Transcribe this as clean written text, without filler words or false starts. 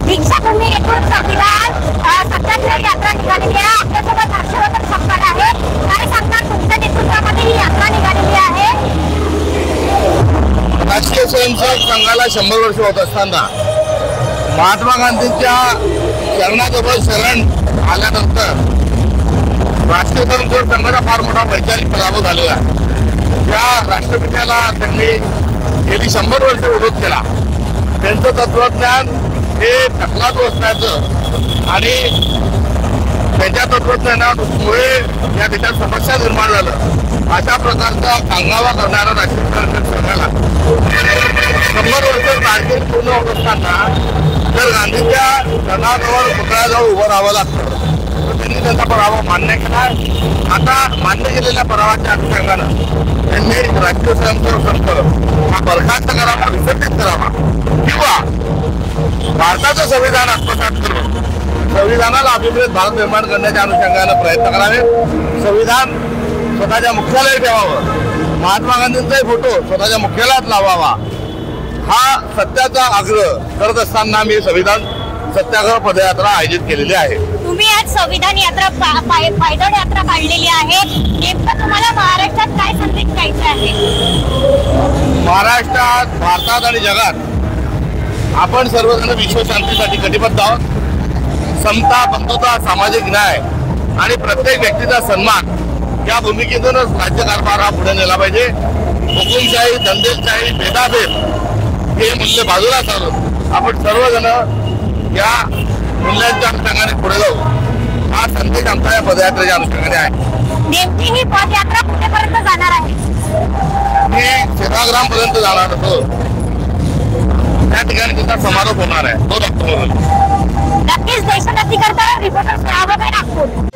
दीक्षाभूमी येथून सत्याग्रह यात्रा निघालेली आहे। आपल्यासोबत हर्षवर्धन संपाद आहे। काय सांगणार, तुमच्या नेतृत्वामध्ये ही यात्रा निघालेली आहे? राष्ट्रीय स्वयंसेवक संघाला 100 वर्ष होत असताना महात्मा गांधींच्या चरणाजवळ शरण आल्यानंतर राष्ट्रीय स्वयंसेवक संघाचा फार मोठा वैचारिक पराभव झालेला आहे। त्या राष्ट्रपित्याला त्यांनी गेली 100 वर्ष विरोध केला। त्यांचं तत्वज्ञान हे टकलाच असण्याचं आणि त्यांच्या तत्वज्ञानामुळे या देशात समस्या निर्माण झालं अशा प्रकारचा कांगावा करणारा राष्ट्रीय स्वयंसेवक संघाला 100 वर्ष कारकीर्द पूर्ण होत असताना जर गांधींच्या जनावरांवर पुतळ्याजवळ उभं राहावं लागतं तर त्यांनी त्यांचा पराभव मान्य केला। आता मान्य केलेल्या पराभवाच्या अनुषंगानं त्यांनी राष्ट्रीय स्वयंसेवक संघ हा बरखास्त करावा, विसर्जित करावा किंवा भारताचं संविधान आत्मसात करून संविधानाला अभिप्रेत भारत निर्माण करण्याच्या अनुषंगानं प्रयत्न करावे। संविधान स्वतःच्या मुख्यालयात ठेवावं, महात्मा गांधींचाही फोटो स्वतःच्या मुख्यालयात लावावा, हा सत्याचा आग्रह करत असताना मी संविधान सत्याग्रह पदयात्रा आयोजित केलेली आहे। तुम्ही आज संविधान यात्रा पायदळ यात्रा काढलेली आहे, नेमकं तुम्हाला महाराष्ट्रात काय संदेश द्यायचा आहे? महाराष्ट्रात, भारतात आणि जगात आपण सर्वजण विश्वशांतीसाठी कटिबद्ध आहोत। समता, बंधुता, सामाजिक न्याय आणि प्रत्येक व्यक्तीचा सन्मान या भूमिकेतूनच राज्यकारभार हा पुढे नेला पाहिजे। हुकुमशाही, दंडेलशाही, भेदाभेद हे मूल्य बाजूला सारून आपण सर्वजण या मूल्यांच्या अनुषंगाने पुढे जाऊ, हा संदेश आमच्या या पदयात्रेच्या अनुषंगाने आहे। नेमकी ही पदयात्रा कुठेपर्यंत जाणार आहे? मी सेवाग्राम पर्यंत जाणार होतो, त्या ठिकाणी तिचा समारोप होणार आहे 2 ऑक्टोबर। नक्कीच देशभक्ती करता रिपोर्टर नागपूर।